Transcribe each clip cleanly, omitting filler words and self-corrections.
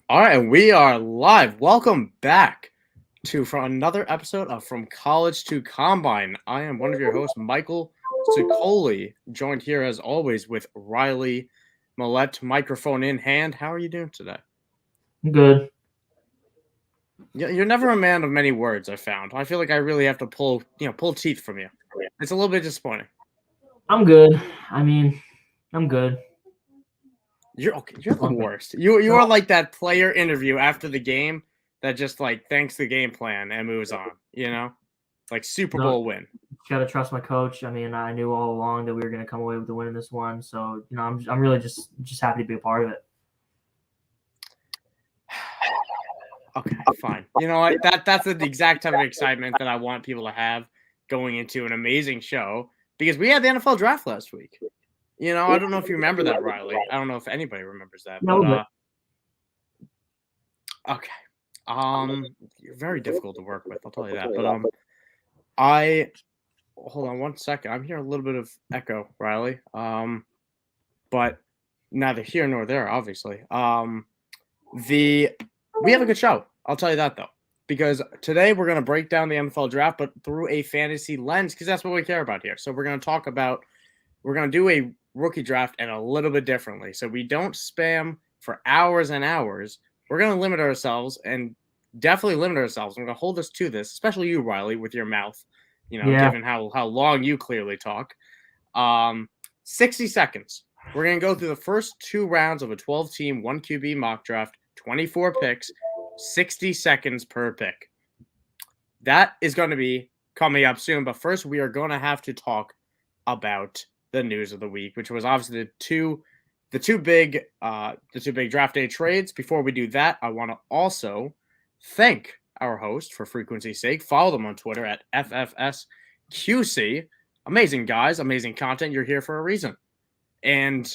All right, and we are live. Welcome back for another episode of From College to Combine. I am one of your hosts, Michael Sicoli, joined here as always with Riley Millette, microphone in hand. How are you doing today? Good. You're never a man of many words. I found. I feel like I really have to pull teeth from you. It's a little bit disappointing. I'm good. I mean, I'm good. You're okay. You're the Okay. worst. You are No, like that player interview after the game that just like thanks the game plan and moves on. Like Super no, Bowl win. gotta trust my coach. I mean, I knew all along that we were gonna come away with the win in this one. So I'm really just happy to be a part of it. Okay, fine. You know what? That's the exact type of excitement that I want people to have going into an amazing show because we had the NFL draft last week. I don't know if you remember that, Riley. I don't know if anybody remembers that, No, but but okay. You're very difficult to work with. I'll tell you that. But I hold on one second. I'm hearing a little bit of echo, Riley. But neither here nor there, obviously. We have a good show. I'll tell you that though, because today we're going to break down the NFL draft, but through a fantasy lens, because that's what we care about here. So we're going to do a rookie draft and a little bit differently. So we don't spam for hours and hours. We're going to limit ourselves and definitely limit ourselves. I'm going to hold us to this, especially you, Riley, with your mouth. yeah, Given how long you clearly talk. 60 seconds. We're going to go through the first two rounds of a 12-team, 1 QB mock draft, 24 picks, 60 seconds per pick. That is going to be coming up soon. But first, we are going to have to talk about the news of the week, which was obviously the two big draft day trades. Before we do that, I want to also thank our host for frequency's sake. Follow them on Twitter at FFSQC. Amazing guys, amazing content. You're here for a reason. And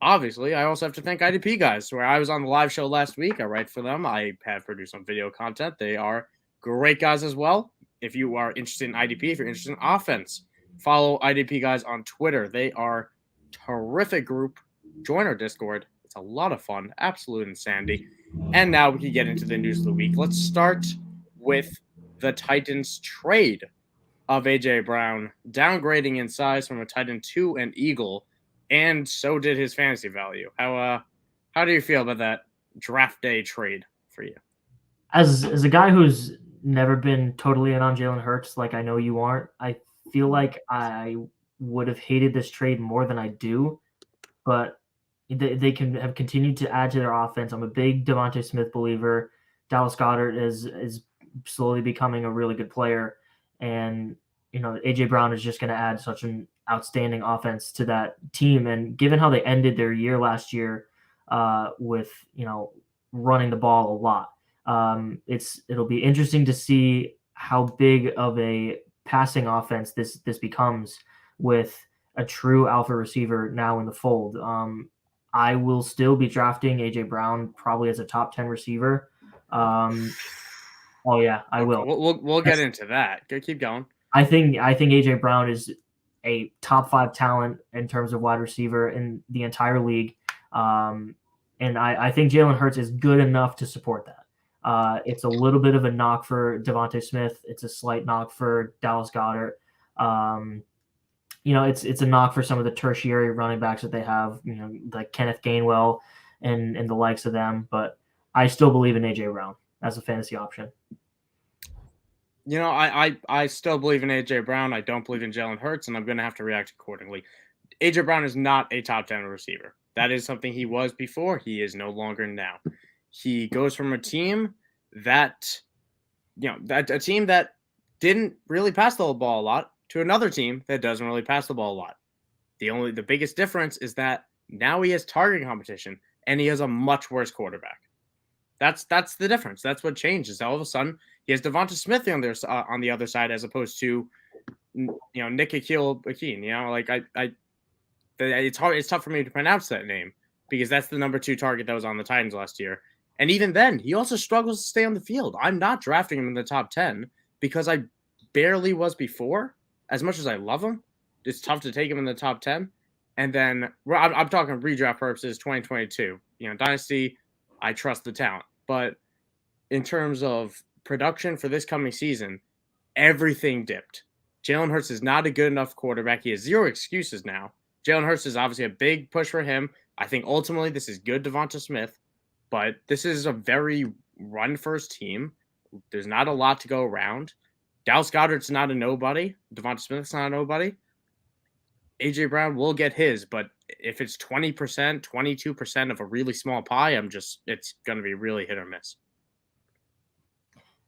obviously, I also have to thank IDP guys, where I was on the live show last week. I write for them. I have produced some video content. They are great guys as well. If you are interested in IDP, if you're interested in offense, follow IDP guys on Twitter. They are terrific group. Join our Discord. It's a lot of fun. Absolute insanity. And now we can get into the news of the week. Let's start with the Titans trade of AJ Brown, downgrading in size from a Titan to an Eagle, and so did his fantasy value. How do you feel about that draft day trade for you? as a guy who's never been totally in on Jalen Hurts, like I know you aren't, I feel like I would have hated this trade more than I do, but they can have continued to add to their offense. I'm a big Devontae Smith believer. Dallas Goedert is slowly becoming a really good player, and AJ Brown is just going to add such an outstanding offense to that team. And given how they ended their year last year with running the ball a lot, it'll be interesting to see how big of a passing offense this becomes with a true alpha receiver now in the fold. I will still be drafting AJ Brown probably as a top 10 receiver. Oh yeah, I Okay, will. we'll get into that. Keep going. I think AJ Brown is a top 5 talent in terms of wide receiver in the entire league, and I think Jalen Hurts is good enough to support that. It's a little bit of a knock for Devontae Smith. It's a slight knock for Dallas Goedert. Um, it's a knock for some of the tertiary running backs that they have, like Kenneth Gainwell and the likes of them. But I still believe in AJ Brown as a fantasy option. I still believe in AJ Brown. I don't believe in Jalen Hurts, and I'm going to have to react accordingly. AJ Brown is not a top 10 receiver. That is something he was before. He is no longer now. He goes from a team that a team that didn't really pass the ball a lot to another team that doesn't really pass the ball a lot. The biggest difference is that now he has target competition and he has a much worse quarterback. That's the difference. That's what changes. All of a sudden, he has Devonta Smith on the other side as opposed to Nick Akeem. It's hard. It's tough for me to pronounce that name because that's the number 2 target that was on the Titans last year. And even then, he also struggles to stay on the field. I'm not drafting him in the top 10 because I barely was before. As much as I love him, it's tough to take him in the top 10. And then I'm talking redraft purposes, 2022. Dynasty, I trust the talent. But in terms of production for this coming season, everything dipped. Jalen Hurts is not a good enough quarterback. He has zero excuses now. Jalen Hurts is obviously a big push for him. I think ultimately this is good Devonta Smith, but this is a very run-first team. There's not a lot to go around. Dallas Goedert's not a nobody. Devonta Smith's not a nobody. A.J. Brown will get his, but if it's 20%, 22% of a really small pie, it's going to be really hit or miss.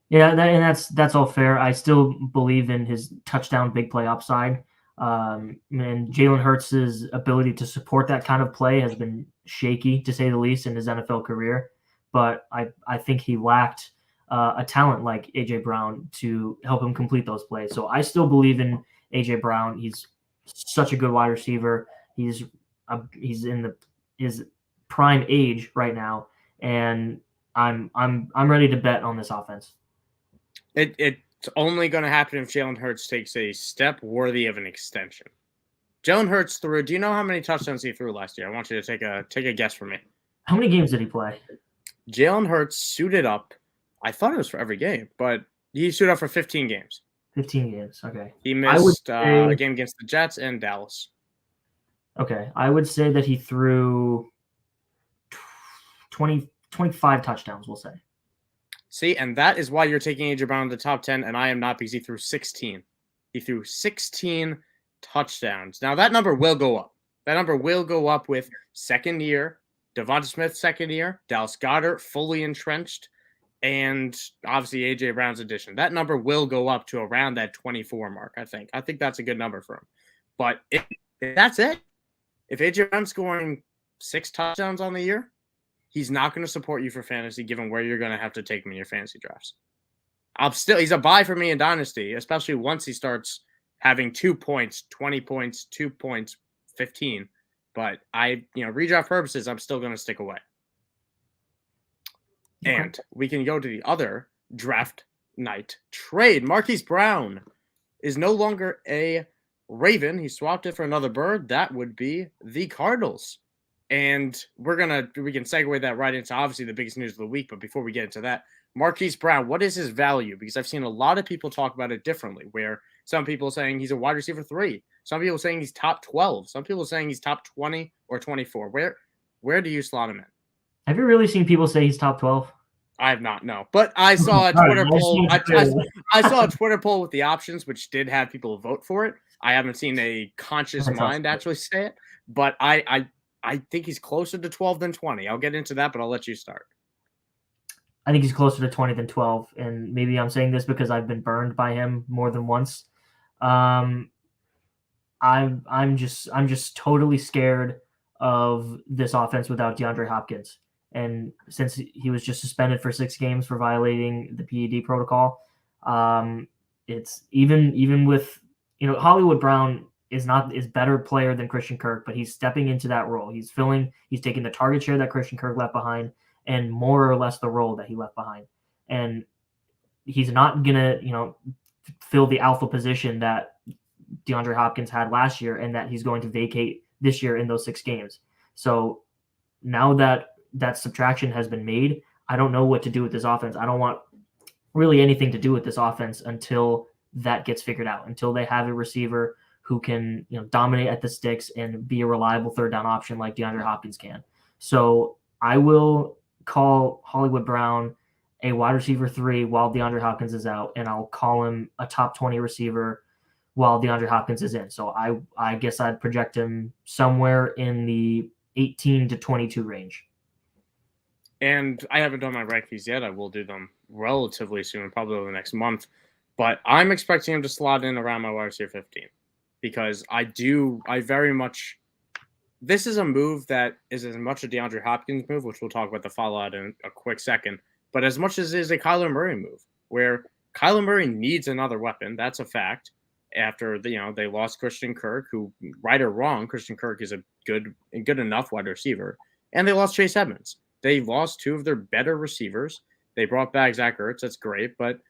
Yeah, that's all fair. I still believe in his touchdown big play upside. And Jalen Hurts' ability to support that kind of play has been shaky, to say the least, in his NFL career. But I think he lacked a talent like A.J. Brown to help him complete those plays. So I still believe in A.J. Brown. He's such a good wide receiver. He's in his prime age right now, and I'm ready to bet on this offense. It's only going to happen if Jalen Hurts takes a step worthy of an extension. Jalen Hurts threw. Do you know how many touchdowns he threw last year? I want you to take a guess for me. How many games did he play? Jalen Hurts suited up. I thought it was for every game, but he suited up for 15 games. 15 games. Okay. He missed a game against the Jets and Dallas. Okay. I would say that he threw 25 touchdowns, we'll say. See, and that is why you're taking A.J. Brown in the top 10, and I am not, because he threw 16. He threw 16 touchdowns. Now, that number will go up. That number will go up with second year, Devonta Smith second year, Dallas Goedert fully entrenched, and obviously A.J. Brown's addition. That number will go up to around that 24 mark, I think. I think that's a good number for him. But if that's it, if A.J. Brown's scoring 6 touchdowns on the year, he's not going to support you for fantasy, given where you're going to have to take him in your fantasy drafts. He's a buy for me in Dynasty, especially once he starts having 2 points, 20 points, 2 points, 15. But redraft purposes, I'm still going to stick away. Okay. And we can go to the other draft night trade. Marquise Brown is no longer a Raven. He swapped it for another bird. That would be the Cardinals. And we can segue that right into obviously the biggest news of the week. But before we get into that, Marquise Brown, what is his value? Because I've seen a lot of people talk about it differently, where some people are saying he's a wide receiver 3. Some people are saying he's top 12. Some people are saying he's top 20 or 24. Where do you slot him in? Have you really seen people say he's top 12? I have not, no. But I saw a Twitter poll. I saw a Twitter poll with the options, which did have people vote for it. I haven't seen a conscious mind actually say it. But I think he's closer to 12 than 20. I'll get into that, but I'll let you start. I think he's closer to 20 than 12. And maybe I'm saying this because I've been burned by him more than once. I'm just totally scared of this offense without DeAndre Hopkins. And since he was just suspended for 6 games for violating the PED protocol, it's even with Hollywood Brown is better player than Christian Kirk, but he's stepping into that role. He's taking the target share that Christian Kirk left behind, and more or less the role that he left behind. And he's not gonna fill the alpha position that DeAndre Hopkins had last year, and that he's going to vacate this year in those 6 games. So now that subtraction has been made, I don't know what to do with this offense. I don't want really anything to do with this offense until that gets figured out, until they have a receiver who can dominate at the sticks and be a reliable third down option like DeAndre Hopkins can. So I will call Hollywood Brown a wide receiver 3 while DeAndre Hopkins is out, and I'll call him a top 20 receiver while DeAndre Hopkins is in. So I guess I'd project him somewhere in the 18 to 22 range. And I haven't done my rankings yet. I will do them relatively soon, probably over the next month. But I'm expecting him to slot in around my wide receiver 15, because this is a move that is as much a DeAndre Hopkins move, which we'll talk about the fallout in a quick second, but as much as it is a Kyler Murray move, where Kyler Murray needs another weapon. That's a fact. After they lost Christian Kirk, who, right or wrong, Christian Kirk is a good enough wide receiver, and they lost Chase Edmonds. They lost 2 of their better receivers. They brought back Zach Ertz. That's great. But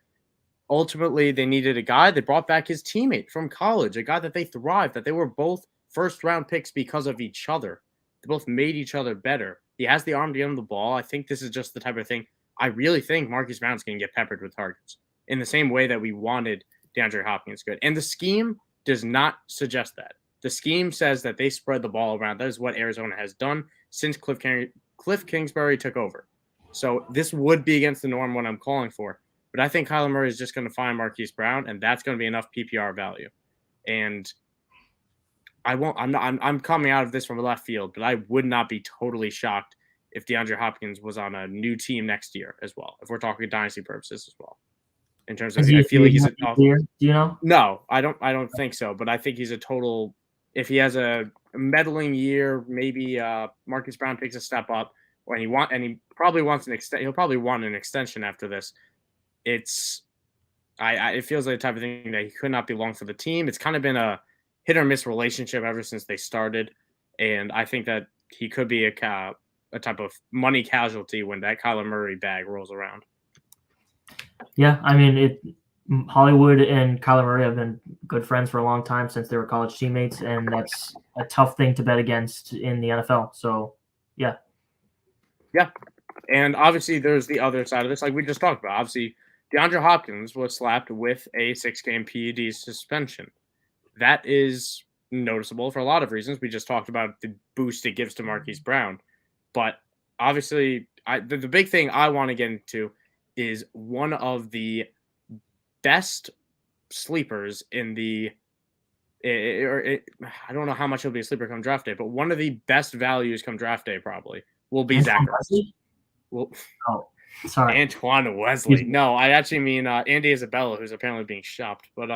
ultimately, they needed a guy. They brought back his teammate from college, a guy that they thrived, that they were both first-round picks because of each other. They both made each other better. He has the arm to get him the ball. I think this is just the type of thing. I really think Marquise Brown's going to get peppered with targets in the same way that we wanted DeAndre Hopkins good. And the scheme does not suggest that. The scheme says that they spread the ball around. That is what Arizona has done since Cliff Kingsbury took over. So this would be against the norm what I'm calling for. But I think Kyler Murray is just going to find Marquise Brown, and that's going to be enough PPR value. And I'm coming out of this from left field, but I would not be totally shocked if DeAndre Hopkins was on a new team next year as well, if we're talking dynasty purposes as well. In terms of, I feel like he's a year. Do you know? No, I don't think so. But I think he's a total. If he has a meddling year, maybe Marquise Brown takes a step up, and he probably wants an extent. He'll probably want an extension after this. It feels like the type of thing that he could not be long for the team. It's kind of been a hit or miss relationship ever since they started, and I think that he could be a type of money casualty when that Kyler Murray bag rolls around. Yeah, I mean, Hollywood and Kyler Murray have been good friends for a long time since they were college teammates, and that's a tough thing to bet against in the NFL. So, yeah. Yeah, and obviously there's the other side of this, like we just talked about. Obviously, DeAndre Hopkins was slapped with a 6-game PED suspension. That is noticeable for a lot of reasons. We just talked about the boost it gives to Marquise Brown. But obviously, the big thing I want to get into is one of the best sleepers in the I don't know how much he'll be a sleeper come draft day, but one of the best values come draft day probably will be Zach Ertz. Well, sorry. Antoine Wesley. No, I actually mean Andy Isabella, who's apparently being shopped. But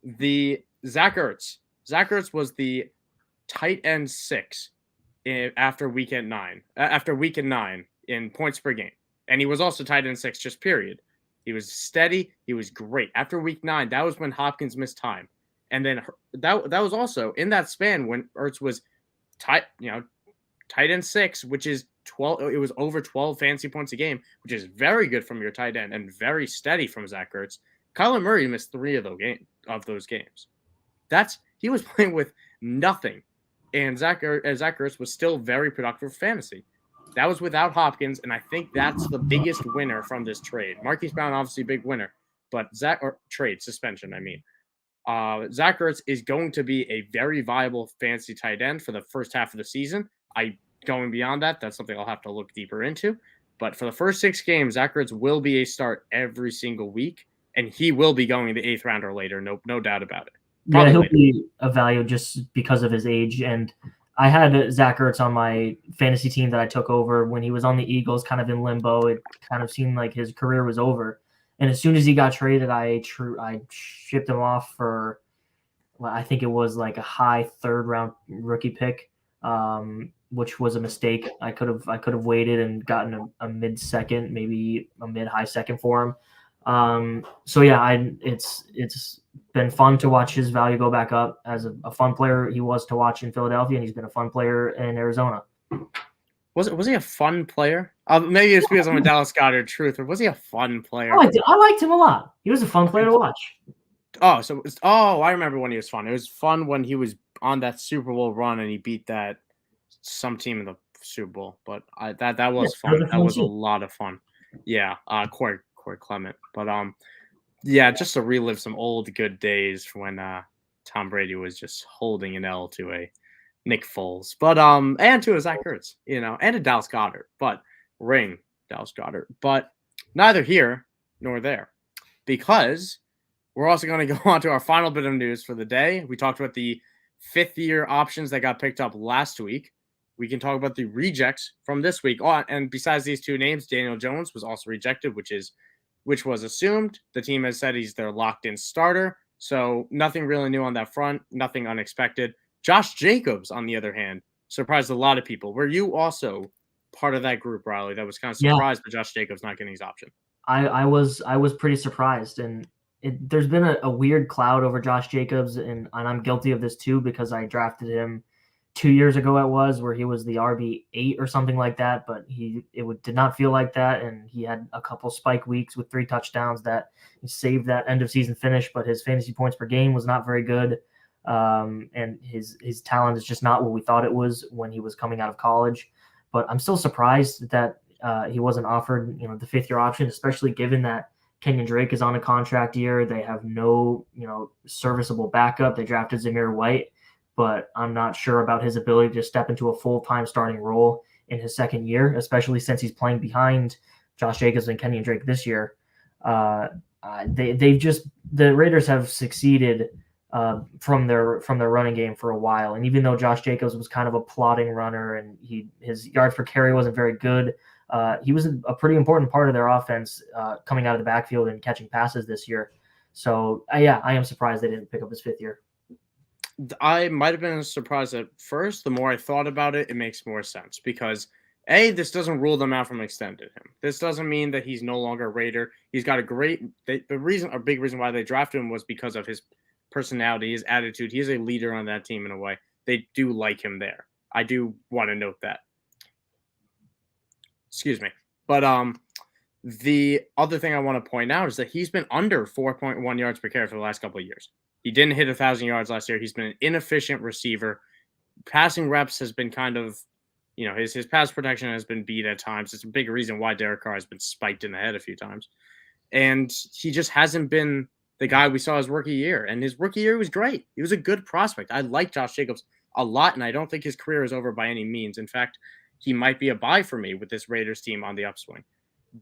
the Zach Ertz. Zach Ertz was the tight end 6 after week 9 in points per game. And he was also tight end 6 just period. He was steady. He was great. After week 9, that was when Hopkins missed time. And then that was also in that span when Ertz was tight end 6, which is 12. It was over 12 fantasy points a game, which is very good from your tight end and very steady from Zach Ertz. Kyler Murray missed 3 of those games. He was playing with nothing. And Zach Ertz was still very productive for fantasy. That was without Hopkins, and I think that's the biggest winner from this trade. Marquise Brown, obviously, big winner, but trade suspension. I mean, Zach Ertz is going to be a very viable fantasy tight end for the first half of the season. Going beyond that, that's something I'll have to look deeper into. But for the first 6 games, Zach Ertz will be a start every single week, and he will be going in the 8th round or later. No doubt about it. Probably he'll be a value just because of his age. And I had Zach Ertz on my fantasy team that I took over when he was on the Eagles, kind of in limbo. It kind of seemed like his career was over. And as soon as he got traded, I shipped him off for, I think it was like a high 3rd round rookie pick, which was a mistake. I could have waited and gotten a mid-second, maybe a mid-high second for him. So yeah, it's been fun to watch his value go back up. As a fun player he was to watch in Philadelphia, and he's been a fun player in Arizona. Was he a fun player? Maybe it's because I'm a Dallas Goedert truth, or was he a fun player? I liked him a lot. He was a fun player to watch. I remember when he was fun. It was fun when he was on that Super Bowl run and he beat that some team in the Super Bowl. But that was fun. That was a lot of fun. Yeah, Corey Clement. But just to relive some old good days when Tom Brady was just holding an L to a Nick Foles, but and to a Zach Ertz, and a Dallas Goedert, but Dallas Goedert, but neither here nor there, because we're also going to go on to our final bit of news for the day. We talked about the 5th-year options that got picked up last week. We can talk about the rejects from this week. And besides these 2 names, Daniel Jones was also rejected, which was assumed. The team has said he's their locked-in starter, so nothing really new on that front, nothing unexpected. Josh Jacobs, on the other hand, surprised a lot of people. Were you also part of that group, Riley, that was kind of surprised by Josh Jacobs not getting his option? I was pretty surprised, and there's been a weird cloud over Josh Jacobs, and I'm guilty of this too because I drafted him 2 years ago. Where he was the RB8 or something like that, but did not feel like that, and he had a couple spike weeks with 3 touchdowns that he saved that end of season finish, but his fantasy points per game was not very good. And his talent is just not what we thought it was when he was coming out of college. but I'm still surprised that he wasn't offered, the 5th-year option, especially given that Kenyon Drake is on a contract year. They have no, serviceable backup. They drafted Zamir White, but I'm not sure about his ability to step into a full-time starting role in his 2nd year, especially since he's playing behind Josh Jacobs and Kenyon Drake this year. The Raiders have succeeded from their running game for a while, and even though Josh Jacobs was kind of a plodding runner and his yards per carry wasn't very good, he was a pretty important part of their offense coming out of the backfield and catching passes this year. So I am surprised they didn't pick up his 5th year. I might have been surprised at first. The more I thought about it, it makes more sense because this doesn't rule them out from extending him. This doesn't mean that he's no longer a Raider. He's got a big reason why they drafted him was because of his personality, his attitude. He is a leader on that team in a way. They do like him there. I do want to note that. Excuse me. But the other thing I want to point out is that he's been under 4.1 yards per carry for the last couple of years. He didn't hit 1,000 yards last year. He's been an inefficient receiver. Passing reps has been kind of, his pass protection has been beat at times. It's a big reason why Derek Carr has been spiked in the head a few times. And he just hasn't been the guy we saw his rookie year. And his rookie year was great. He was a good prospect. I like Josh Jacobs a lot, and I don't think his career is over by any means. In fact, he might be a buy for me with this Raiders team on the upswing.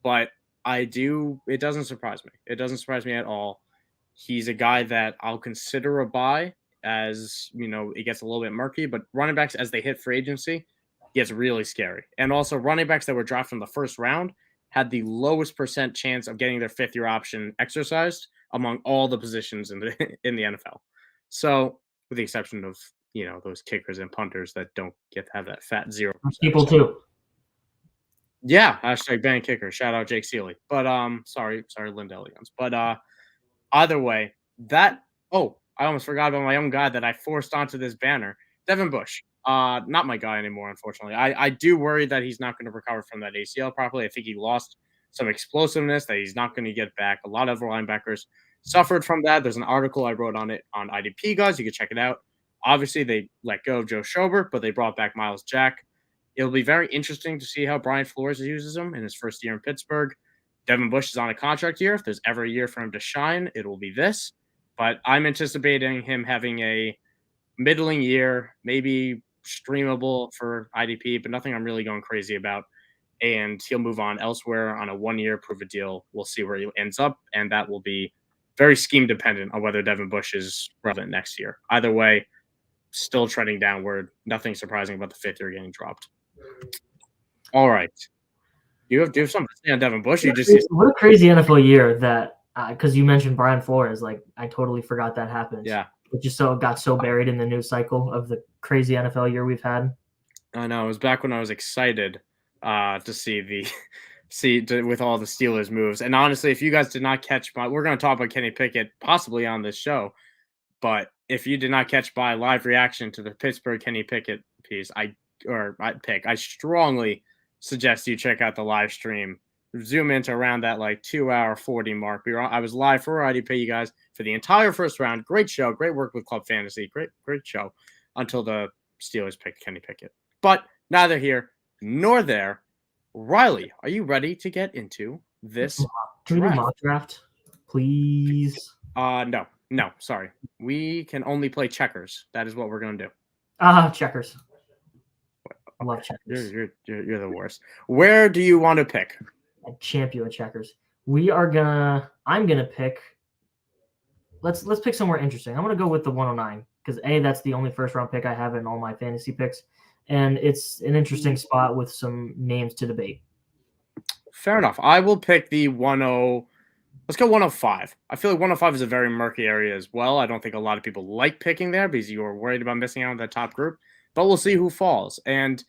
But it doesn't surprise me. It doesn't surprise me at all. He's a guy that I'll consider a buy as, it gets a little bit murky, but running backs as they hit free agency gets really scary. And also running backs that were drafted in the first round had the lowest % chance of getting their 5th-year option exercised among all the positions in the NFL. So with the exception of, those kickers and punters that don't get to have that fat 0%. People too. Yeah, #ban kicker. Shout out Jake Seeley. But sorry, Lindell Jones. But either way, I almost forgot about my own guy that I forced onto this banner, Devin Bush. Not my guy anymore, unfortunately. I do worry that he's not going to recover from that ACL properly. I think he lost some explosiveness that he's not going to get back. A lot of linebackers suffered from that. There's an article I wrote on it on IDP Guys. You can check it out. Obviously, they let go of Joe Schobert, but they brought back Miles Jack. It'll be very interesting to see how Brian Flores uses him in his first year in Pittsburgh. Devin Bush is on a contract year. If there's ever a year for him to shine, it will be this. But I'm anticipating him having a middling year, maybe streamable for IDP, but nothing I'm really going crazy about. And he'll move on elsewhere on a 1-year prove a deal. We'll see where he ends up, and that will be very scheme dependent on whether Devin Bush is relevant next year. Either way, still trending downward. Nothing surprising about the 5th year getting dropped. All right. Do you have something to say on Devin Bush? What a crazy NFL year that because you mentioned Brian Flores, like I totally forgot that happened. Yeah, it just got so buried in the news cycle of the crazy NFL year we've had. I know. It was back when I was excited to see with all the Steelers moves. And honestly, if you guys did not catch we're going to talk about Kenny Pickett possibly on this show, but if you did not catch my live reaction to the Pittsburgh Kenny Pickett piece, I strongly suggest you check out the live stream. Zoom into around that 2-hour 40 mark. I was live for IDP, you guys, for the entire first round. Great show, great work with Club Fantasy, great show until the Steelers picked Kenny Pickett. But neither here nor there. Riley, are you ready to get into this? Can we do mock draft, please? No, sorry. We can only play checkers. That is what we're gonna do. Checkers. I love checkers. You're the worst. Where do you want to pick? I champion checkers. I'm gonna pick. Let's pick somewhere interesting. I'm gonna go with the 109 because that's the only first round pick I have in all my fantasy picks, and it's an interesting spot with some names to debate. Fair enough. I will pick the 10. Let's go 105. I feel like 105 is a very murky area as well. I don't think a lot of people like picking there because you are worried about missing out on that top group. But we'll see who falls. And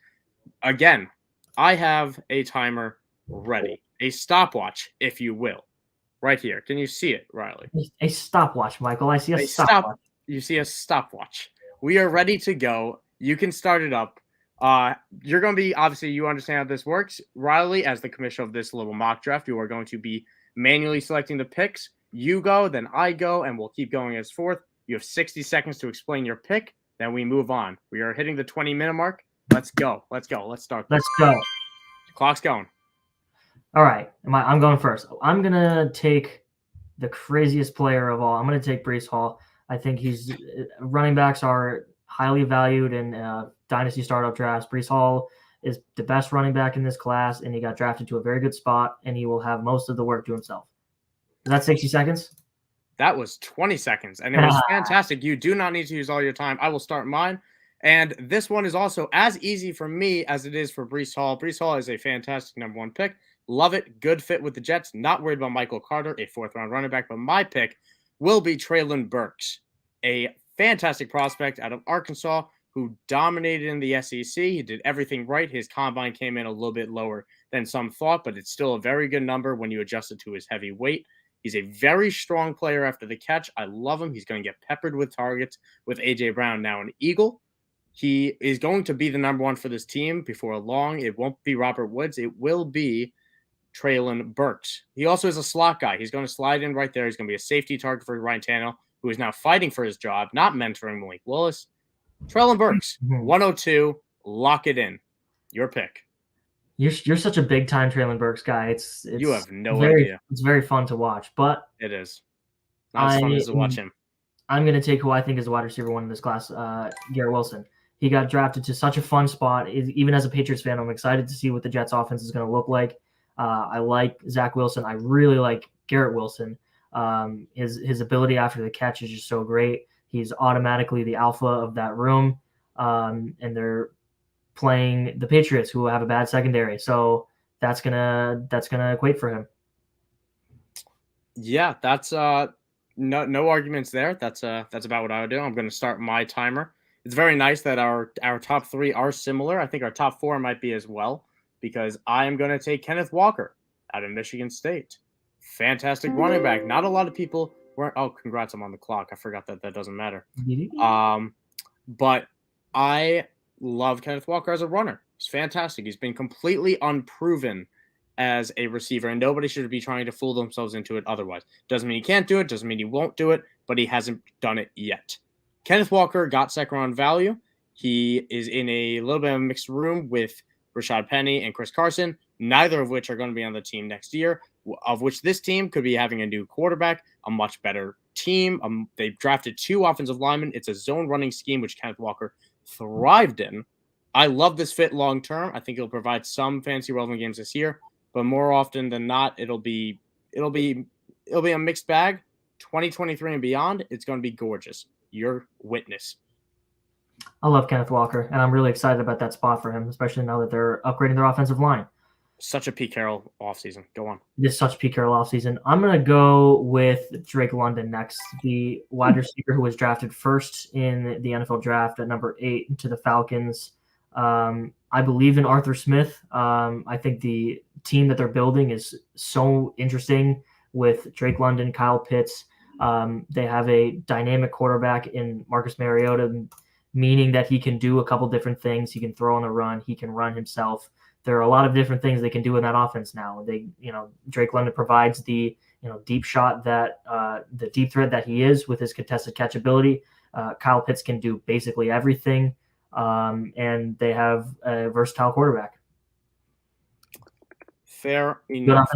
again, I have a timer ready, a stopwatch, if you will, right here. Can you see it, Riley? A stopwatch, Michael. I see a stopwatch. You see a stopwatch. We are ready to go. You can start it up. You're going to be, obviously, you understand how this works. Riley, as the commissioner of this little mock draft, you are going to be manually selecting the picks. You go, then I go, and we'll keep going as forth. You have 60 seconds to explain your pick. Then we move on. We are hitting the 20-minute mark. Let's go. Let's start. Let's go. Clock's going. All right. I'm going first. I'm going to take the craziest player of all. I'm going to take Breece Hall. I think running backs are highly valued in dynasty startup drafts. Breece Hall is the best running back in this class, and he got drafted to a very good spot, and he will have most of the work to himself. Is that 60 seconds? That was 20 seconds, and it was fantastic. You do not need to use all your time. I will start mine. And this one is also as easy for me as it is for Breece Hall. Breece Hall is a fantastic number 1 pick. Love it. Good fit with the Jets. Not worried about Michael Carter, a 4th-round running back. But my pick will be Treylon Burks, a fantastic prospect out of Arkansas who dominated in the SEC. He did everything right. His combine came in a little bit lower than some thought, but it's still a very good number when you adjust it to his heavy weight. He's a very strong player after the catch. I love him. He's going to get peppered with targets with A.J. Brown, now an Eagle. He is going to be the number 1 for this team before long. It won't be Robert Woods. It will be Treylon Burks. He also is a slot guy. He's going to slide in right there. He's going to be a safety target for Ryan Tannehill, who is now fighting for his job, not mentoring Malik Willis. Treylon Burks, 102. Lock it in. Your pick. You're such a big time Treylon Burks guy. It's you have no idea. It's very fun to watch, but it is not as fun as to watch him. I'm going to take who I think is the wide receiver 1 in this class, Garrett Wilson. He got drafted to such a fun spot. Even as a Patriots fan, I'm excited to see what the Jets offense is going to look like. I like Zach Wilson. I really like Garrett Wilson. His ability after the catch is just so great. He's automatically the alpha of that room, and they're playing the Patriots, who have a bad secondary. So that's gonna equate for him. Yeah, that's no arguments there. That's about what I would do. I'm going to start my timer. It's very nice that our top 3 are similar. I think our top 4 might be as well, because I am going to take Kenneth Walker out of Michigan State. Fantastic running back. Not a lot of people were. Oh, congrats! I'm on the clock. I forgot that doesn't matter. But I love Kenneth Walker as a runner. He's fantastic. He's been completely unproven as a receiver, and nobody should be trying to fool themselves into it otherwise. Doesn't mean he can't do it, doesn't mean he won't do it, but he hasn't done it yet. Kenneth Walker got 2nd-round value. He is in a little bit of a mixed room with Rashad Penny and Chris Carson, neither of which are going to be on the team next year, of which this team could be having a new quarterback, a much better team. They've drafted 2 offensive linemen. It's a zone running scheme, which Kenneth Walker thrived in. I love this fit long term. I think it'll provide some fantasy relevant games this year, but more often than not, it'll be a mixed bag. 2023 and beyond, it's going to be gorgeous. Your witness. I love Kenneth Walker, and I'm really excited about that spot for him, especially now that they're upgrading their offensive line. Such a Pete Carroll offseason. Go on. This is such Pete Carroll offseason. I'm going to go with Drake London next, the wide receiver who was drafted first in the NFL draft at number 8 to the Falcons. I believe in Arthur Smith. I think the team that they're building is so interesting with Drake London, Kyle Pitts. They have a dynamic quarterback in Marcus Mariota, meaning that he can do a couple different things. He can throw on the run. He can run himself. There are a lot of different things they can do in that offense now. Drake London provides the deep shot that the deep threat that he is with his contested catch ability. Kyle Pitts can do basically everything, and they have a versatile quarterback. Fair enough.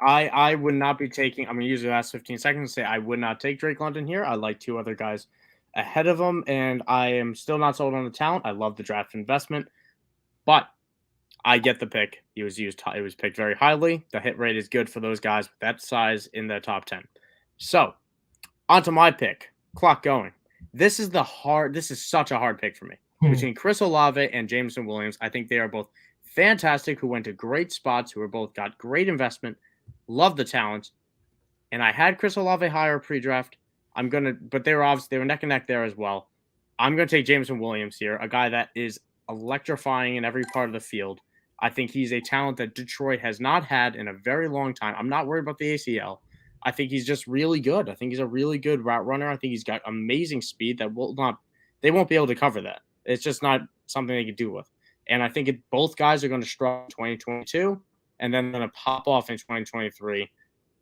I would not be taking. I'm going to use the last 15 seconds to say I would not take Drake London here. I like 2 other guys ahead of him, and I am still not sold on the talent. I love the draft investment. But I get the pick. It was picked very highly. The hit rate is good for those guys with that size in the top 10. So, onto my pick. Clock going. This is such a hard pick for me. Between Chris Olave and Jameson Williams, I think they are both fantastic, who went to great spots, who are both got great investment, love the talent. And I had Chris Olave higher pre-draft. But they were neck and neck there as well. I'm going to take Jameson Williams here, a guy that is electrifying in every part of the field. I think he's a talent that Detroit has not had in a very long time. I'm not worried about the ACL. I think he's just really good. I think he's a really good route runner. I think he's got amazing speed that they won't be able to cover that. It's just not something they could do with. And I think both guys are going to struggle in 2022 and then going to pop off in 2023.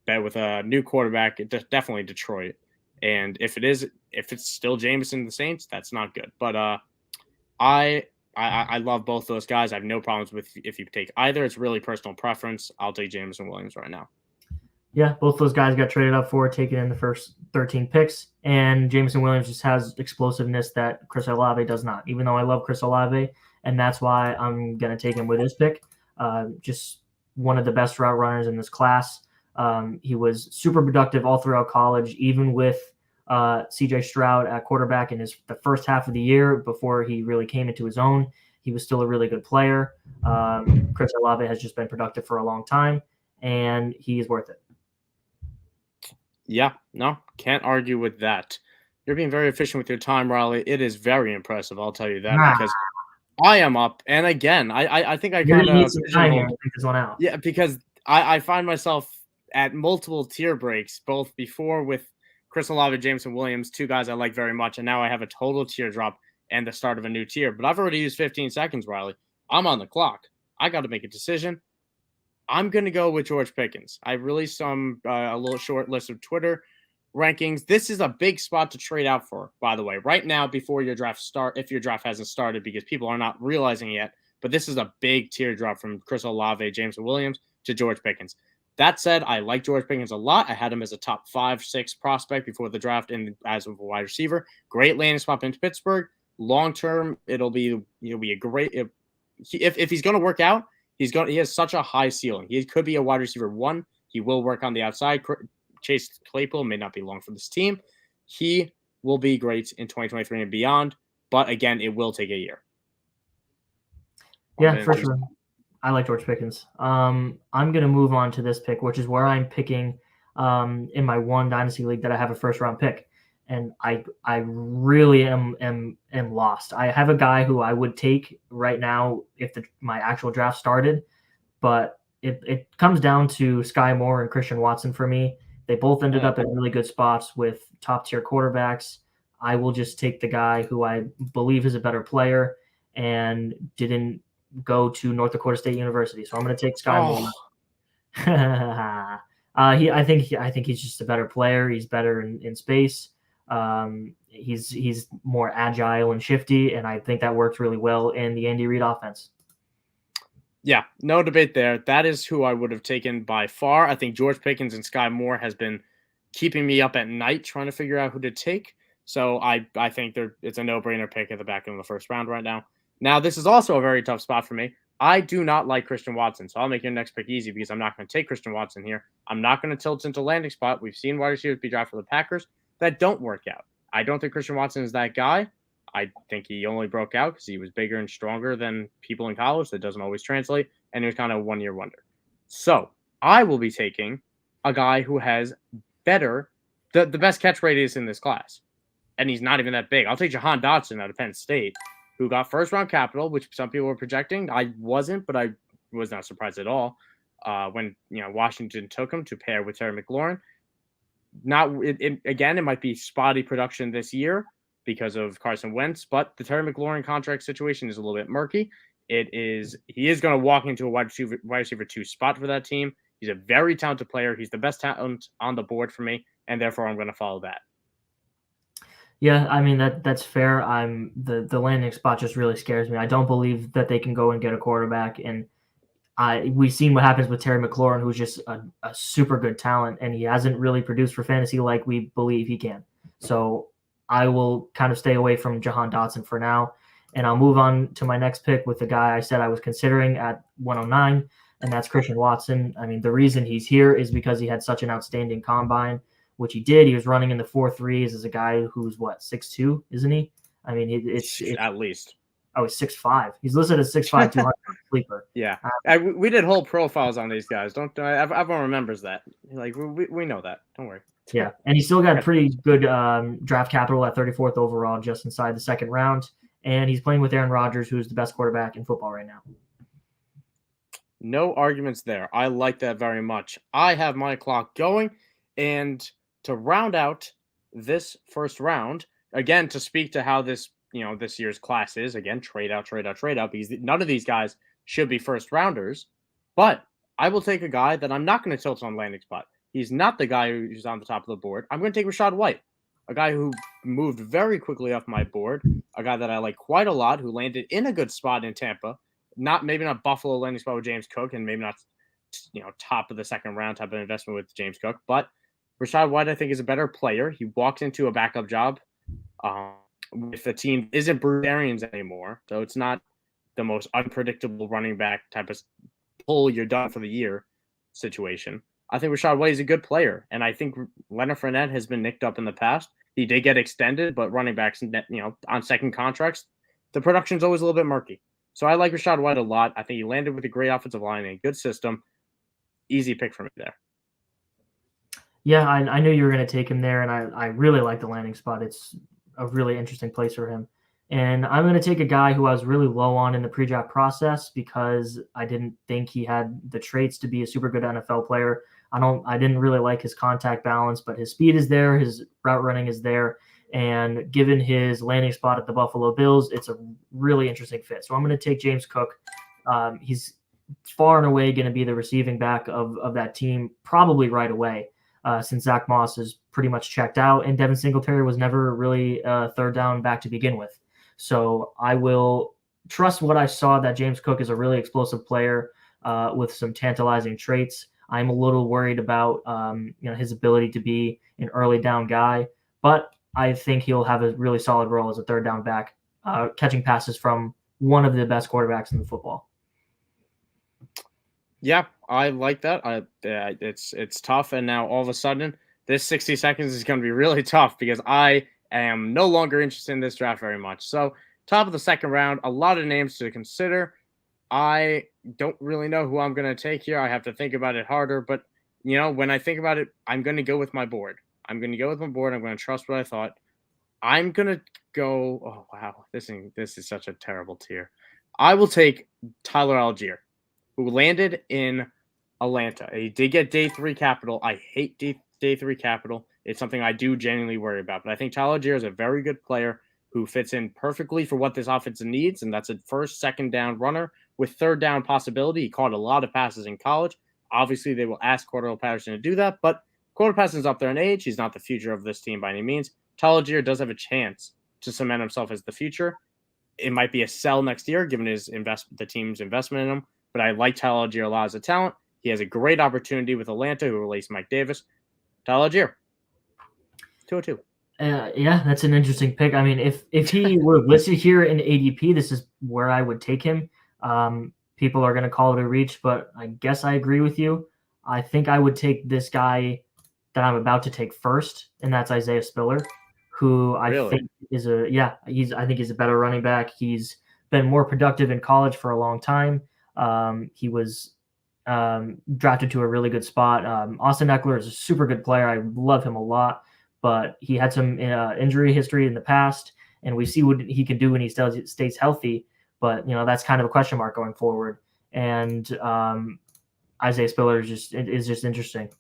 Bet with a new quarterback, definitely Detroit. And if it's still Jameson and the Saints, that's not good. But I I love both those guys. I have no problems with if you take either. It's really personal preference. I'll take Jameson Williams right now. Yeah, both those guys got traded up for, taken in the first 13 picks, and Jameson Williams just has explosiveness that Chris Olave does not. Even though I love Chris Olave, and that's why I'm going to take him with his pick. Just one of the best route runners in this class. He was super productive all throughout college, even with C.J. Stroud at quarterback in the first half of the year before he really came into his own. He was still a really good player. Chris Olave has just been productive for a long time, and he is worth it. Yeah, no, can't argue with that. You're being very efficient with your time, Riley. It is very impressive, I'll tell you that, because I am up. And again, I think I kind of take this one out. Yeah, because I find myself at multiple tier breaks, both before with Chris Olave, Jameson Williams, two guys I like very much, and now I have a total tier drop and the start of a new tier. But I've already used 15 seconds, Riley. I'm on the clock. I got to make a decision. I'm going to go with George Pickens. I released a little short list of Twitter rankings. This is a big spot to trade out for, by the way, right now before your draft start, if your draft hasn't started, because people are not realizing it yet. But this is a big tier drop from Chris Olave, Jameson Williams to George Pickens. That said, I like George Pickens a lot. I had him as a top 5-6 prospect before the draft and as a wide receiver. Great landing spot into Pittsburgh. Long term, it'll be a great if he's going to work out. He has such a high ceiling. He could be a wide receiver 1. He will work on the outside. Chase Claypool may not be long for this team. He will be great in 2023 and beyond. But again, it will take a year. Yeah, for sure. I like George Pickens. I'm going to move on to this pick, which is where I'm picking in my one dynasty league that I have a first round pick. And I really am lost. I have a guy who I would take right now if my actual draft started, but it comes down to Sky Moore and Christian Watson for me. They both ended up in really good spots with top tier quarterbacks. I will just take the guy who I believe is a better player and didn't go to North Dakota State University. So I'm going to take Sky Moore. I think he's just a better player. He's better in space. He's more agile and shifty, and I think that works really well in the Andy Reid offense. Yeah, no debate there. That is who I would have taken by far. I think George Pickens and Sky Moore has been keeping me up at night trying to figure out who to take. So I think it's a no-brainer pick at the back end of the first round right now. Now, this is also a very tough spot for me. I do not like Christian Watson, so I'll make your next pick easy because I'm not going to take Christian Watson here. I'm not going to tilt into landing spot. We've seen wide receivers be drafted for the Packers that don't work out. I don't think Christian Watson is that guy. I think he only broke out because he was bigger and stronger than people in college. That doesn't always translate, and he was kind of a one-year wonder. So I will be taking a guy who has the best catch radius in this class, and he's not even that big. I'll take Jahan Dotson out of Penn State, who got first-round capital, which some people were projecting. I wasn't, but I was not surprised at all when Washington took him to pair with Terry McLaurin. Again, it might be spotty production this year because of Carson Wentz, but the Terry McLaurin contract situation is a little bit murky. He is going to walk into a wide receiver 2 spot for that team. He's a very talented player. He's the best talent on the board for me, and therefore I'm going to follow that. Yeah, I mean that's fair. The landing spot just really scares me. I don't believe that they can go and get a quarterback, and we've seen what happens with Terry McLaurin, who's just a super good talent, and he hasn't really produced for fantasy like we believe he can. So I will kind of stay away from Jahan Dotson for now, and I'll move on to my next pick with the guy I said I was considering at 109, and that's Christian Watson. I mean, the reason he's here is because he had such an outstanding combine, which he did. He was running in the 4.3s as a guy who's 6'2", isn't he? I mean, it's at least. Oh, he's 6'5". He's listed as 6'5", 200 sleeper. Yeah, we did whole profiles on these guys. Everyone remembers that. Like we know that. Don't worry. Yeah, and he still got pretty good draft capital at 34th overall, just inside the second round. And he's playing with Aaron Rodgers, who's the best quarterback in football right now. No arguments there. I like that very much. I have my clock going, and to round out this first round, again, to speak to how this year's class is, again, trade out, because none of these guys should be first rounders, but I will take a guy that I'm not going to tilt on landing spot. He's not the guy who's on the top of the board. I'm going to take Rachaad White. a guy who moved very quickly off my board, a guy that I like quite a lot, who landed in a good spot in Tampa. Maybe not Buffalo landing spot with James Cook, and maybe not top of the second round type of investment with James Cook, but Rachaad White I think is a better player. He walks into a backup job with the team isn't Bruce Arians anymore, so it's not the most unpredictable running back type of pull you're done for the year situation. I think Rachaad White is a good player, and I think Leonard Fournette has been nicked up in the past. He did get extended, but running backs, on second contracts, the production's always a little bit murky. So I like Rachaad White a lot. I think he landed with a great offensive line and a good system. Easy pick for me there. Yeah, I knew you were going to take him there, and I really like the landing spot. It's a really interesting place for him. And I'm going to take a guy who I was really low on in the pre-draft process because I didn't think he had the traits to be a super good NFL player. I didn't really like his contact balance, but his speed is there, his route running is there, and given his landing spot at the Buffalo Bills, it's a really interesting fit. So I'm going to take James Cook. He's far and away going to be the receiving back of that team probably right away. Since Zach Moss is pretty much checked out, and Devin Singletary was never really third down back to begin with. So I will trust what I saw that James Cook is a really explosive player with some tantalizing traits. I'm a little worried about his ability to be an early down guy, but I think he'll have a really solid role as a third down back, catching passes from one of the best quarterbacks in the football. Yeah, I like that. It's tough, and now all of a sudden, this 60 seconds is going to be really tough because I am no longer interested in this draft very much. So, top of the second round, a lot of names to consider. I don't really know who I'm going to take here. I have to think about it harder, but when I think about it, I'm going to go with my board. I'm going to trust what I thought. I'm going to go. Oh wow, this is such a terrible tier. I will take Tyler Algier, who landed in Atlanta. He did get day 3 capital. I hate day 3 capital. It's something I do genuinely worry about. But I think Tyler Algier is a very good player who fits in perfectly for what this offense needs, and that's a first, second down runner with third down possibility. He caught a lot of passes in college. Obviously, they will ask Cordell Patterson to do that, but Cordell Patterson's up there in age. He's not the future of this team by any means. Tyler Algier does have a chance to cement himself as the future. It might be a sell next year, given the team's investment in him. But I like Tyler Algier a lot as a talent. He has a great opportunity with Atlanta, who released Mike Davis. Tyler Algier, 202. Yeah, that's an interesting pick. I mean, if he were listed here in ADP, this is where I would take him. People are going to call it a reach, but I guess I agree with you. I think I would take this guy that I'm about to take first, and that's Isaiah Spiller, who I think is I think he's a better running back. He's been more productive in college for a long time. He was drafted to a really good spot. Austin Eckler is a super good player. I love him a lot, but he had some injury history in the past, and we see what he can do when he stays healthy. But that's kind of a question mark going forward. And Isaiah Spiller is just interesting.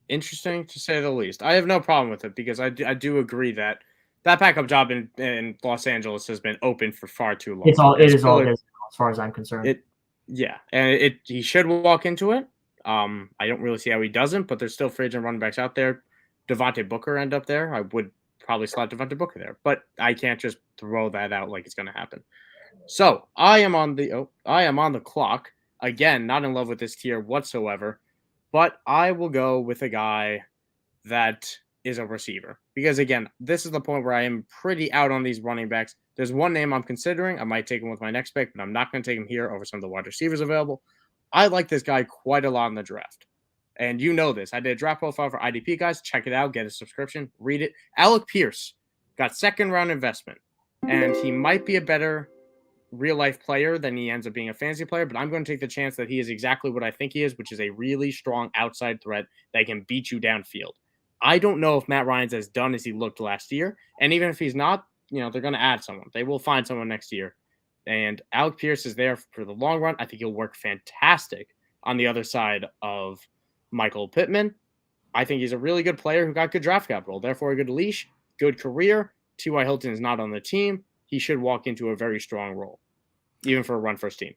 Interesting to say the least. I have no problem with it because I do agree that backup job in Los Angeles has been open for far too long. It is all his, as far as I'm concerned. He should walk into it. I don't really see how he doesn't, but there's still free agent running backs out there. Devontae Booker end up there. I would probably slot Devontae Booker there, but I can't just throw that out like it's going to happen. So I am on the clock again. Not in love with this tier whatsoever, but I will go with a guy that is a receiver because again, this is the point where I am pretty out on these running backs. There's one name I'm considering. I might take him with my next pick, but I'm not going to take him here over some of the wide receivers available. I like this guy quite a lot in the draft. And you know this. I did a draft profile for IDP guys. Check it out. Get a subscription. Read it. Alec Pierce got second-round investment. And he might be a better real-life player than he ends up being a fantasy player, but I'm going to take the chance that he is exactly what I think he is, which is a really strong outside threat that can beat you downfield. I don't know if Matt Ryan's as done as he looked last year. And even if he's not, they're going to add someone. They will find someone next year. And Alec Pierce is there for the long run. I think he'll work fantastic on the other side of Michael Pittman. I think he's a really good player who got good draft capital, therefore a good leash, good career. T.Y. Hilton is not on the team. He should walk into a very strong role, even for a run-first team.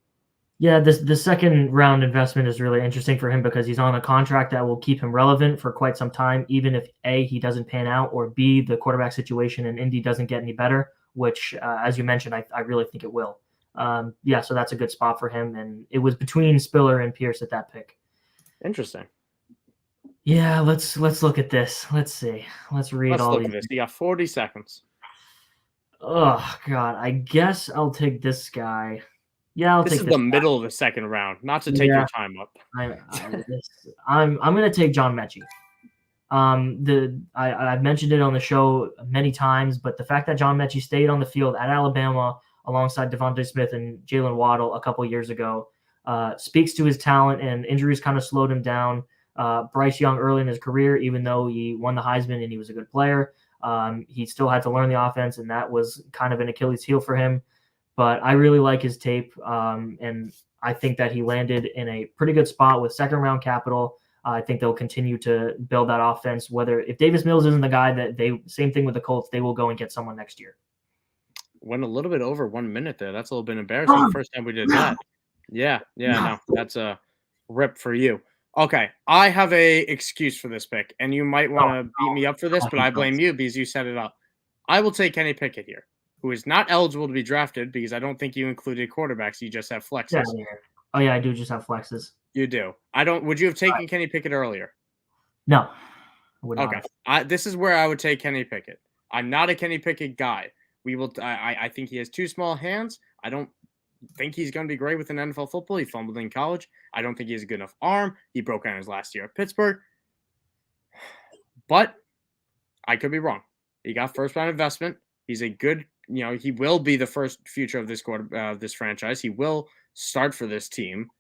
Yeah, the second round investment is really interesting for him because he's on a contract that will keep him relevant for quite some time, even if A, he doesn't pan out, or B, the quarterback situation in Indy doesn't get any better, which, as you mentioned, I really think it will. Yeah, so that's a good spot for him. And it was between Spiller and Pierce at that pick. Interesting. Yeah, let's look at this. Let's see. Let's read Let's all look these. at this. You got 40 seconds. Oh God, I guess I'll take this guy. Yeah, I'll This take is this the guy. middle of the second round, not to take Yeah, your time up. I'm gonna take John Mechie. I've mentioned it on the show many times, but the fact that John Mechie stayed on the field at Alabama alongside Devontae Smith and Jalen Waddle a couple years ago speaks to his talent, and injuries kind of slowed him down. Bryce Young early in his career, even though he won the Heisman and he was a good player, he still had to learn the offense, and that was kind of an Achilles heel for him. But I really like his tape, and I think that he landed in a pretty good spot with second round capital. I think they'll continue to build that offense. Whether if Davis Mills isn't the guy that they same thing with the Colts, they will go and get someone next year. Went a little bit over 1 minute there. That's a little bit embarrassing. First time we did that. Yeah, no, that's a rip for you. Okay, I have a excuse for this pick, and you might want to beat me up for this, but I blame you because you set it up. I will take Kenny Pickett here, who is not eligible to be drafted because I don't think you included quarterbacks. You just have flexes. Yeah. Oh yeah, I do just have flexes. You do. I don't. Would you have taken Kenny Pickett earlier? No, I would Okay. not. This is where I would take Kenny Pickett. I'm not a Kenny Pickett guy. We will. I think he has too small hands. I don't think he's going to be great with an NFL football. He fumbled in college. I don't think he has a good enough arm. He broke out his last year at Pittsburgh. But I could be wrong. He got first round investment. He's a good, he will be the first future of this franchise. He will start for this team.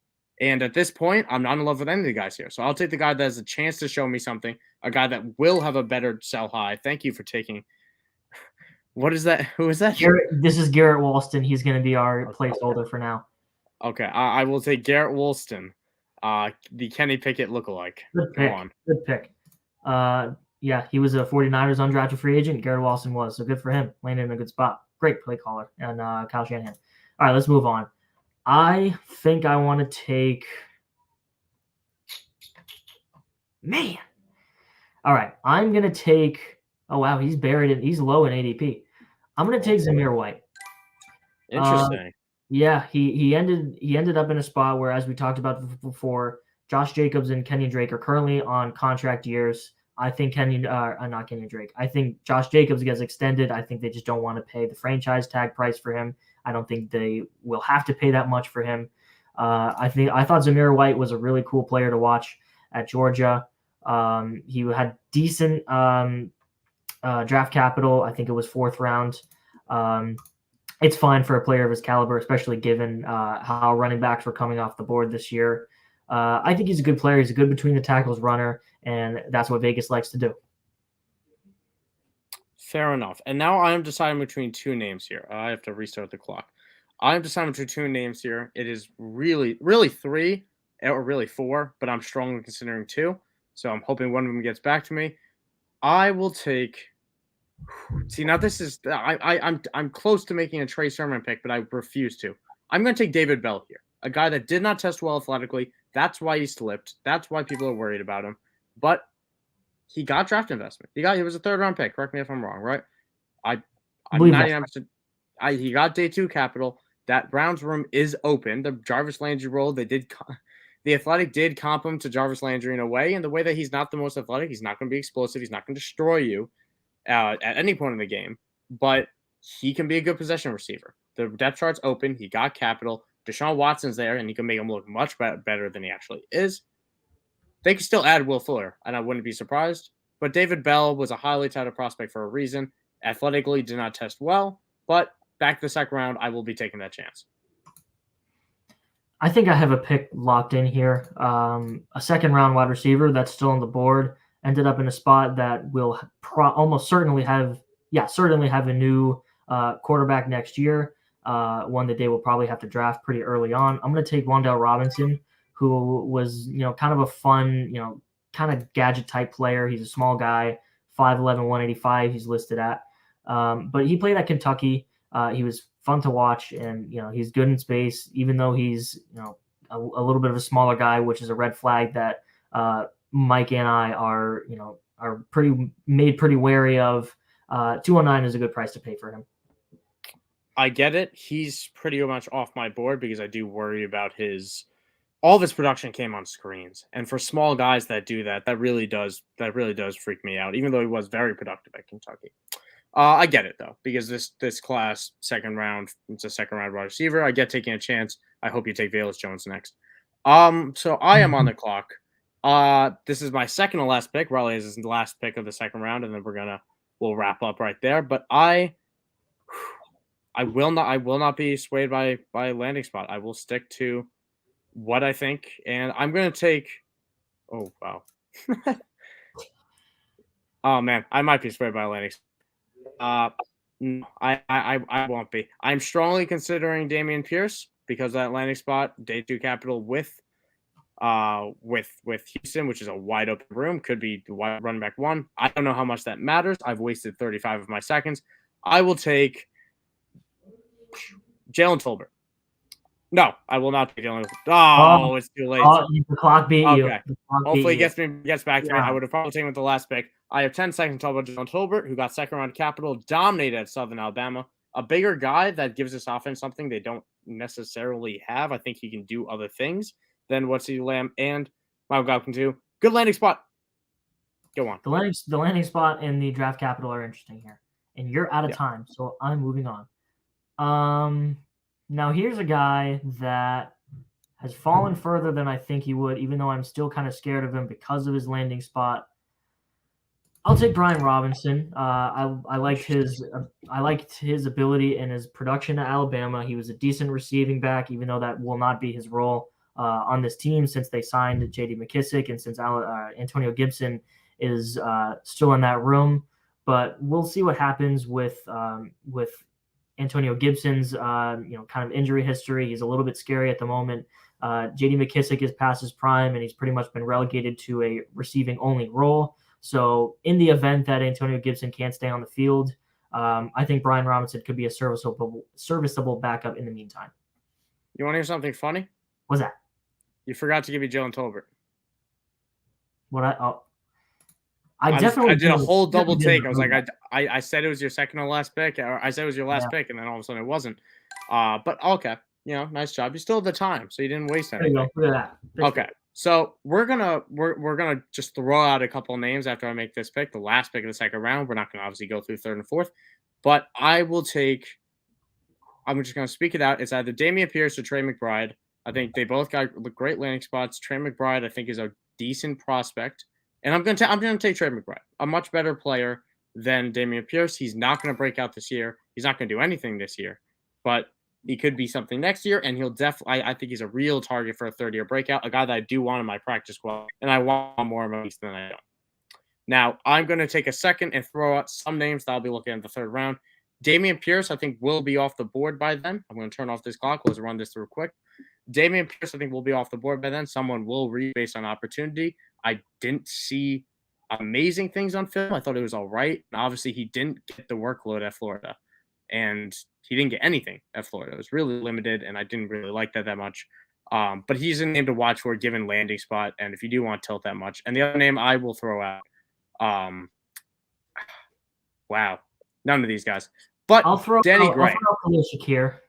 And at this point, I'm not in love with any of the guys here. So I'll take the guy that has a chance to show me something, a guy that will have a better sell high. Thank you for taking. What is that? Who is that? This is Garrett Walston. He's going to be our placeholder for now. Okay, I will take Garrett Walston, the Kenny Pickett lookalike. Good pick. Good pick. Yeah, he was a 49ers undrafted free agent. Garrett Walston was, so good for him. Landed in a good spot. Great play caller. And Kyle Shanahan. All right, let's move on. I think I want to take – man. All right, I'm going to take – oh, wow, he's low in ADP. I'm going to take Zamir White. Interesting. Yeah, he ended up in a spot where, as we talked about before, Josh Jacobs and Kenyon Drake are currently on contract years. I think not Kenyon Drake. I think Josh Jacobs gets extended. I think they just don't want to pay the franchise tag price for him. I don't think they will have to pay that much for him. I thought Zamir White was a really cool player to watch at Georgia. He had decent draft capital. I think it was fourth round. It's fine for a player of his caliber, especially given how running backs were coming off the board this year. I think he's a good player. He's a good between the tackles runner, and that's what Vegas likes to do. Fair enough. And now I am deciding between two names here. I have to restart the clock. I am deciding between two names here. It is really three or really four, but I'm strongly considering two. So I'm hoping one of them gets back to me. I will take. See, now this is I'm close to making a Trey Sermon pick, but I refuse to. I'm going to take David Bell here, a guy that did not test well athletically. That's why he slipped. That's why people are worried about him. But he got draft investment. He was a third round pick. Correct me if I'm wrong, right? I'm 99%. He got day two capital. That Browns room is open. The Jarvis Landry role, the Athletic did comp him to Jarvis Landry in a way, and the way that he's not the most athletic, he's not going to be explosive. He's not going to destroy you at any point in the game, but he can be a good possession receiver. The depth chart's open. He got capital. Deshaun Watson's there, and he can make him look much better than he actually is. They could still add Will Fuller, and I wouldn't be surprised. But David Bell was a highly touted prospect for a reason. Athletically, did not test well, but back to the second round, I will be taking that chance. I think I have a pick locked in here. A second round wide receiver that's still on the board ended up in a spot that will almost certainly have a new quarterback next year. One that they will probably have to draft pretty early on. I'm going to take Wan'Dale Robinson, who was, kind of a fun, kind of gadget type player. He's a small guy, 5'11", 185 he's listed at. But he played at Kentucky. He was fun to watch, and he's good in space, even though he's a little bit of a smaller guy, which is a red flag that Mike and I are pretty wary of. 209 is a good price to pay for him. I get it. He's pretty much off my board because I do worry about all of his production came on screens. And for small guys that do that really does freak me out, even though he was very productive at Kentucky. I get it though, because this class, second round, it's a second round wide receiver. I get taking a chance. I hope you take Velus Jones next. So I am on the clock. This is my second to last pick. Riley is the last pick of the second round, and then we'll wrap up right there. But I will not be swayed by landing spot. I will stick to what I think, and I'm going to take. Oh wow. Oh man, I might be swayed by landing spot. No, I won't be. I'm strongly considering Dameon Pierce because that landing spot, day 2 capital with Houston, which is a wide open room, could be the wide running back 1. I don't know how much that matters. I've wasted 35 of my seconds. I will take Jalen Tolbert. No, I will not take Jalen. Oh, it's too late. The clock beat you. Hopefully he gets back to me. I would have probably taken with the last pick. I have 10 seconds to talk about Jalen Tolbert, who got second round capital, dominated at Southern Alabama. A bigger guy that gives this offense something they don't necessarily have. I think he can do other things than what CeeDee Lamb and Michael Gallup can do. Good landing spot. Go on. The landing spot and the draft capital are interesting here. And you're out of time, so I'm moving on. Now here's a guy that has fallen further than I think he would, even though I'm still kind of scared of him because of his landing spot. I'll take Brian Robinson. I liked his ability and his production at Alabama. He was a decent receiving back, even though that will not be his role on this team since they signed J.D. McKissick and since Antonio Gibson is still in that room. But we'll see what happens with Antonio Gibson's kind of injury history. He's a little bit scary at the moment. J.D. McKissick is past his prime, and he's pretty much been relegated to a receiving-only role. So in the event that Antonio Gibson can't stay on the field, I think Brian Robinson could be a serviceable backup in the meantime. You want to hear something funny? What's that? You forgot to give me Jalen Tolbert. I did a whole double take. I was like, I said it was your second to last pick, or I said it was your last pick, and then all of a sudden it wasn't. But okay, nice job. You still have the time, so you didn't waste anything. There you go. Look at that. Okay, so we're gonna just throw out a couple of names after I make this pick, the last pick of the second round. We're not gonna obviously go through third and fourth, but I'm just gonna speak it out. It's either Dameon Pierce or Trey McBride. I think they both got great landing spots. Trey McBride, I think, is a decent prospect. And I'm gonna take Trey McBride, a much better player than Dameon Pierce. He's not gonna break out this year. He's not gonna do anything this year, but he could be something next year. And he'll definitely. I think he's a real target for a third-year breakout. A guy that I do want in my practice squad, and I want more of him than I don't. Now I'm gonna take a second and throw out some names that I'll be looking at in the third round. Dameon Pierce, I think, will be off the board by then. I'm gonna turn off this clock. Let's run this through quick. Dameon Pierce, I think, will be off the board by then. Someone will read based on opportunity. I didn't see amazing things on film. I thought it was all right. And obviously, he didn't get the workload at Florida. And he didn't get anything at Florida. It was really limited, and I didn't really like that much. But he's a name to watch for given landing spot, and if you do want to tilt that much. And the other name I will throw out, wow, none of these guys. But Danny Gray. I'll throw out Shakir.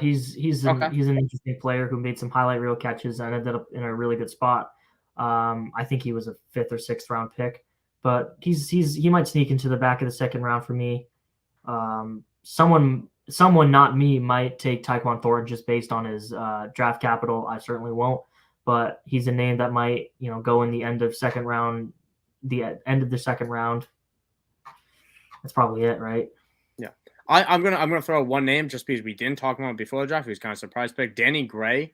He's an interesting player who made some highlight reel catches and ended up in a really good spot. I think he was a 5th or 6th round pick, but he might sneak into the back of the second round for me. Someone not me might take Tyquan Thornton just based on his draft capital. I certainly won't, but he's a name that might go in the end of second round, the end of the second round. That's probably it, right? Yeah. I'm gonna throw one name just because we didn't talk about him before the draft. He was kind of a surprise pick. Danny Gray,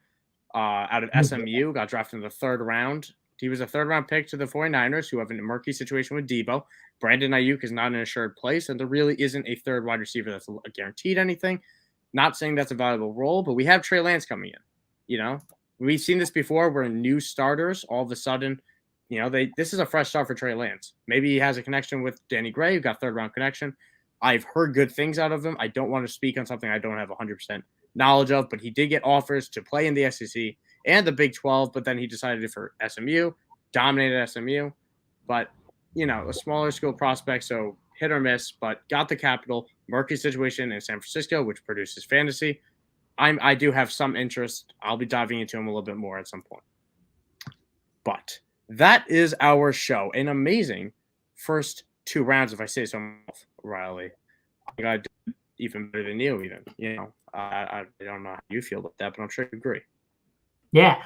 out of SMU, got drafted in the 3rd round. He was a 3rd round pick to the 49ers, who have a murky situation with Debo. Brandon Ayuk is not in an assured place, and there really isn't a third wide receiver that's guaranteed anything. Not saying that's a valuable role, but we have Trey Lance coming in. We've seen this before where new starters all of a sudden, this is a fresh start for Trey Lance. Maybe he has a connection with Danny Gray, who got 3rd round connection. I've heard good things out of him. I don't want to speak on something I don't have 100% knowledge of, but he did get offers to play in the SEC and the Big 12, but then he decided for SMU, dominated SMU. But, a smaller school prospect, so hit or miss, but got the capital, murky situation in San Francisco, which produces fantasy. I do have some interest. I'll be diving into him a little bit more at some point. But that is our show. An amazing first 2 rounds, if I say so myself, Riley. I think I did even better than you, even. I don't know how you feel about that, but I'm sure you agree. Yeah.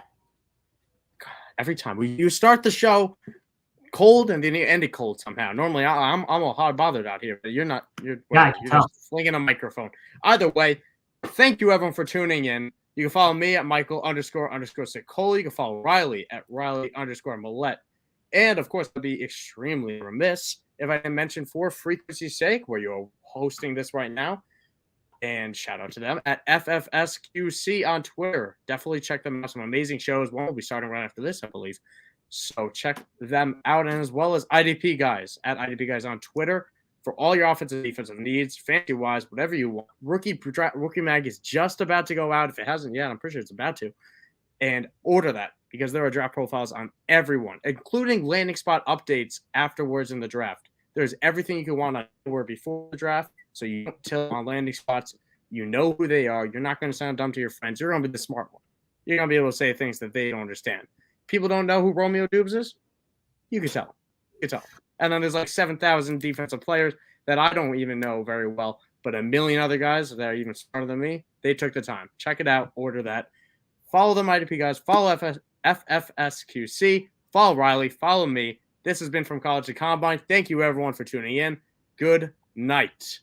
God, every time you start the show cold and then you end it cold somehow. Normally, I'm all hard bothered out here, but you're not. You're just flinging a microphone. Either way, thank you everyone for tuning in. You can follow me at Michael__Sicoli. You can follow Riley at Riley_Millette. And of course, I'd be extremely remiss if I didn't mention for frequency's sake, where you're hosting this right now. And shout out to them at FFSQC on Twitter. Definitely check them out. Some amazing shows. One will be starting right after this, I believe. So check them out. And as well as IDP Guys at IDP Guys on Twitter for all your offensive and defensive needs, fantasy-wise, whatever you want. Rookie Mag is just about to go out. If it hasn't yet, I'm pretty sure it's about to. And order that because there are draft profiles on everyone, including landing spot updates afterwards in the draft. There's everything you can want on anywhere before the draft. So you don't tilt on landing spots. You know who they are. You're not going to sound dumb to your friends. You're going to be the smart one. You're going to be able to say things that they don't understand. People don't know who Romeo Dubes is. You can tell them. You can tell them. And then there's like 7,000 defensive players that I don't even know very well, but a million other guys that are even smarter than me, they took the time. Check it out. Order that. Follow them, IDP Guys. Follow FFSQC. Follow Riley. Follow me. This has been From College to Combine. Thank you, everyone, for tuning in. Good night.